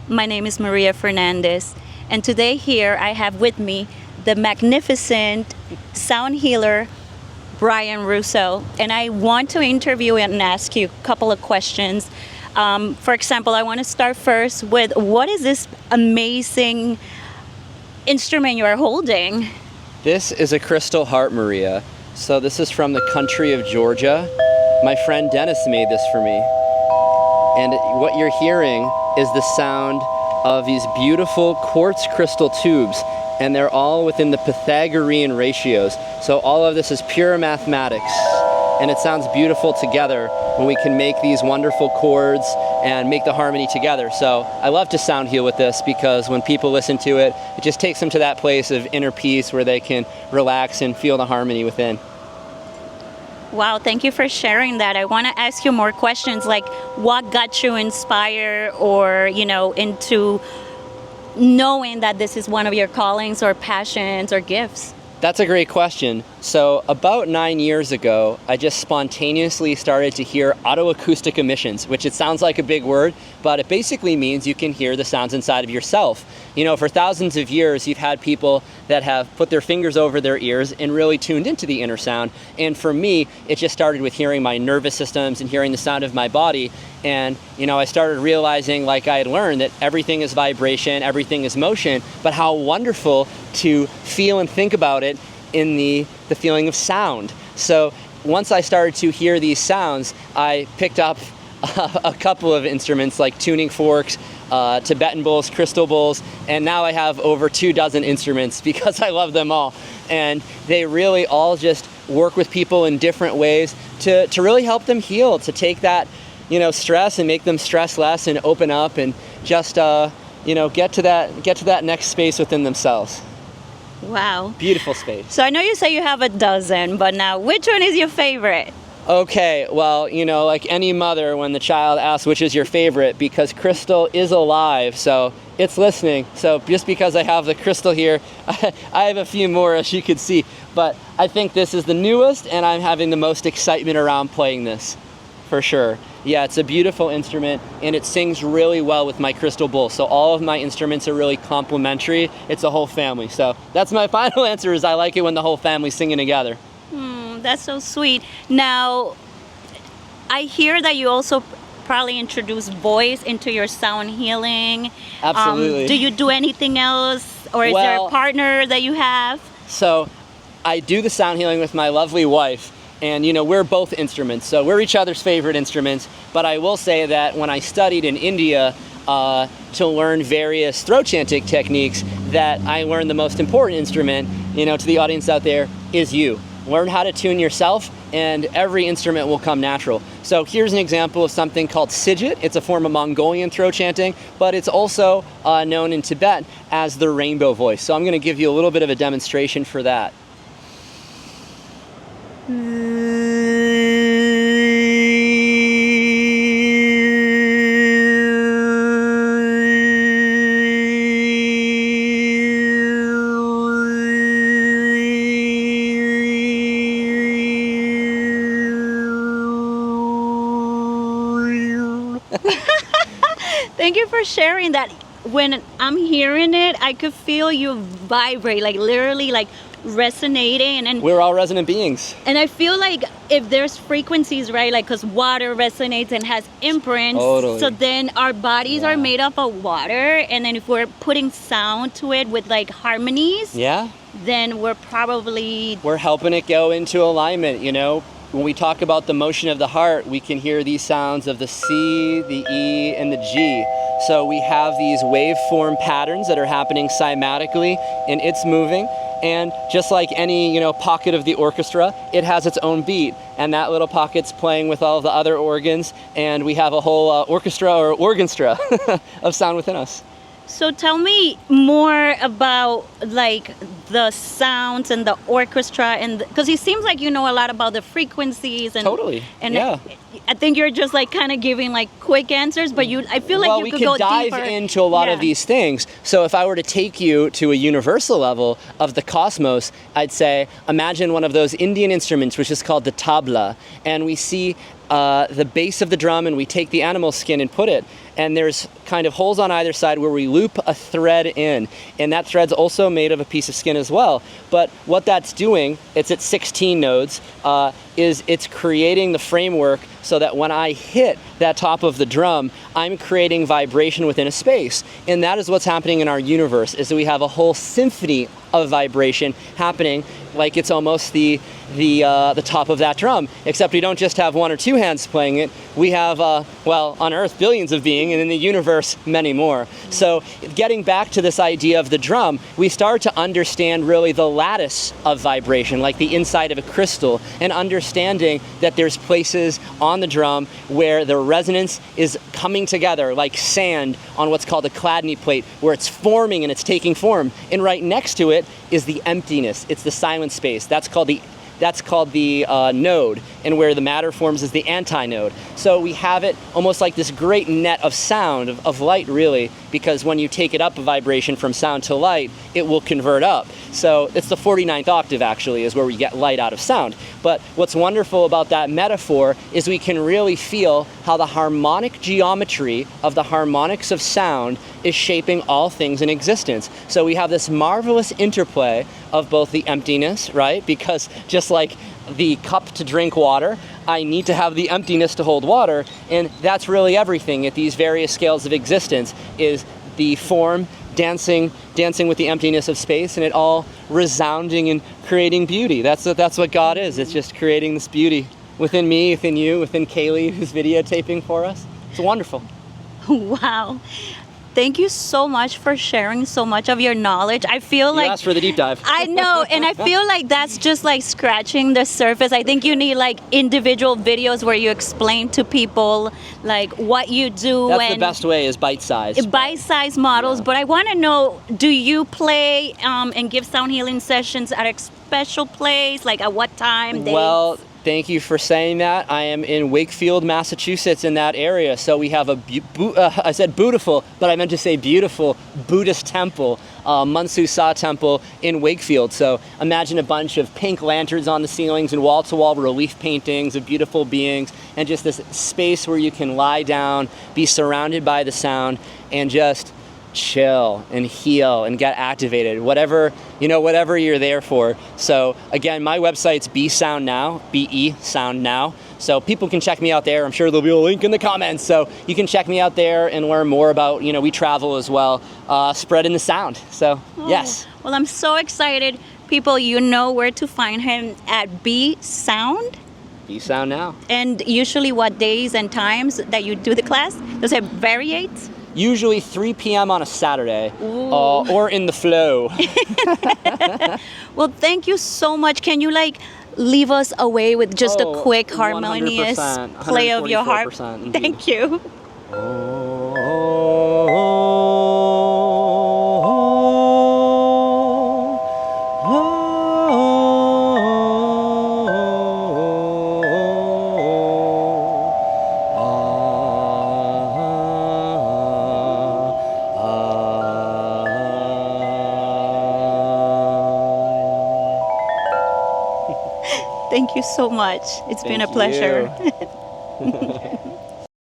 My name is Maria Fernandez, and today here I have with me the magnificent sound healer Brian Russo, and I want to interview and ask you a couple of questions. For example, I want to start first with what is this amazing instrument you are holding? This is a crystal harp, Maria. So this is from the country of Georgia. My friend Dennis made this for me. And what you're hearing is the sound of these beautiful quartz crystal tubes, and they're all within the Pythagorean ratios. So all of this is pure mathematics, and it sounds beautiful together when we can make these wonderful chords and make the harmony together. So I love to sound heal with this because when people listen to it, it just takes them to that place of inner peace where they can relax and feel the harmony within. Wow, thank you for sharing that. I want to ask you more questions, like what got you inspired or, into knowing that this is one of your callings or passions or gifts? That's a great question. So about 9 years ago, I just spontaneously started to hear oto-acoustic emissions, which it sounds like a big word, but it basically means you can hear the sounds inside of yourself. For thousands of years, you've had people that have put their fingers over their ears and really tuned into the inner sound. And for me, it just started with hearing my nervous systems and hearing the sound of my body. And, I started realizing, like I had learned, that everything is vibration, everything is motion, but how wonderful to feel and think about it in the feeling of sound. So once I started to hear these sounds, I picked up a couple of instruments like tuning forks, Tibetan bowls, crystal bowls, and now I have over 24 instruments because I love them all. And they really all just work with people in different ways to really help them heal, to take that stress and make them stress less and open up and just get to that next space within themselves. Wow. Beautiful space. So I know you say you have a dozen, but now which one is your favorite? Okay, well, like any mother, when the child asks which is your favorite, because crystal is alive, so it's listening. So just because I have the crystal here, I have a few more, as you can see, but I think this is the newest, and I'm having the most excitement around playing this, for sure. Yeah, it's a beautiful instrument, and it sings really well with my crystal bowl. So all of my instruments are really complementary. It's a whole family. So that's my final answer, is I like it when the whole family's singing together. That's so sweet. Now, I hear that you also probably introduce voice into your sound healing. Absolutely. Do you do anything else, or is there a partner that you have? So I do the sound healing with my lovely wife. And we're both instruments, so we're each other's favorite instruments. But I will say that when I studied in India to learn various throat chanting techniques, that I learned the most important instrument, to the audience out there, is you. Learn how to tune yourself, and every instrument will come natural. So here's an example of something called Sigit. It's a form of Mongolian throat chanting, but it's also known in Tibet as the rainbow voice. So I'm going to give you a little bit of a demonstration for that. Thank you for sharing that. When I'm hearing it, I could feel you vibrate, like literally like resonating. And we're all resonant beings. And I feel like if there's frequencies, right, like because water resonates and has imprints, totally. So then our bodies are made up of water, and then if we're putting sound to it with like harmonies, then we're helping it go into alignment. When we talk about the motion of the heart, we can hear these sounds of the C, the E, and the G. So we have these waveform patterns that are happening cymatically, and it's moving. And just like any, pocket of the orchestra, it has its own beat. And that little pocket's playing with all of the other organs, and we have a whole orchestra or organstra of sound within us. So tell me more about like the sounds and the orchestra, and because it seems like you know a lot about the frequencies and Totally. And yeah. I think you're just like kind of giving like quick answers, but I feel like well, you we could could go dive deeper. into a lot of these things. So if I were to take you to a universal level of the cosmos, I'd say imagine one of those Indian instruments, which is called the tabla, and we see the base of the drum, and we take the animal skin and put it, and there's kind of holes on either side where we loop a thread in, and that thread's also made of a piece of skin as well. But what that's doing, it's at 16 nodes, is it's creating the framework so that when I hit that top of the drum, I'm creating vibration within a space. And that is what's happening in our universe, is that we have a whole symphony of vibration happening, like it's almost the top of that drum, except we don't just have one or two hands playing it. We have, well, on Earth, billions of beings, and in the universe, many more. So getting back to this idea of the drum, we start to understand really the lattice of vibration, like the inside of a crystal, and understanding that there's places on the drum where the resonance is coming together like sand on what's called a Chladni plate, where it's forming and it's taking form. And right next to it is the emptiness. It's the silent space. That's called the node, and where the matter forms is the antinode. So we have it almost like this great net of sound, of light really, because when you take it up a vibration from sound to light, it will convert up. So it's the 49th octave actually is where we get light out of sound. But what's wonderful about that metaphor is we can really feel how the harmonic geometry of the harmonics of sound is shaping all things in existence. So we have this marvelous interplay of both the emptiness, right? Because just like the cup to drink water, I need to have the emptiness to hold water, and that's really everything at these various scales of existence, is the form dancing with the emptiness of space, and it all resounding and creating beauty. That's what God is. It's just creating this beauty within me, within you, within Kaylee, who's videotaping for us. It's wonderful. Wow. Thank you so much for sharing so much of your knowledge. I feel You like asked for the deep dive. I know, and I feel like that's just like scratching the surface. I think you need like individual videos where you explain to people like what you do. That's and the best way, is bite-sized. bite-sized models. Yeah. But I want to know, do you play and give sound healing sessions at a special place? Like at what time? Dates? Well, thank you for saying that. I am in Wakefield, Massachusetts, in that area. So we have I said beautiful, but I meant to say beautiful Buddhist temple, Mansu Sa temple in Wakefield. So imagine a bunch of pink lanterns on the ceilings and wall-to-wall relief paintings of beautiful beings, and just this space where you can lie down, be surrounded by the sound, and just chill and heal and get activated, whatever you're there for. So again, my website's Be Sound Now, BE Sound Now. So people can check me out there. I'm sure there'll be a link in the comments. So you can check me out there and learn more about, we travel as well, spreading the sound. So yes. Well, I'm so excited. People, you know where to find him at Be Sound. Be Sound Now. And usually what days and times that you do the class? Does it variate? Usually 3 p.m. on a Saturday, or in the flow. Well, thank you so much. Can you leave us away with just a quick harmonious 100%, play of your harp? 144%, Thank you. Thank you so much. It's been a pleasure.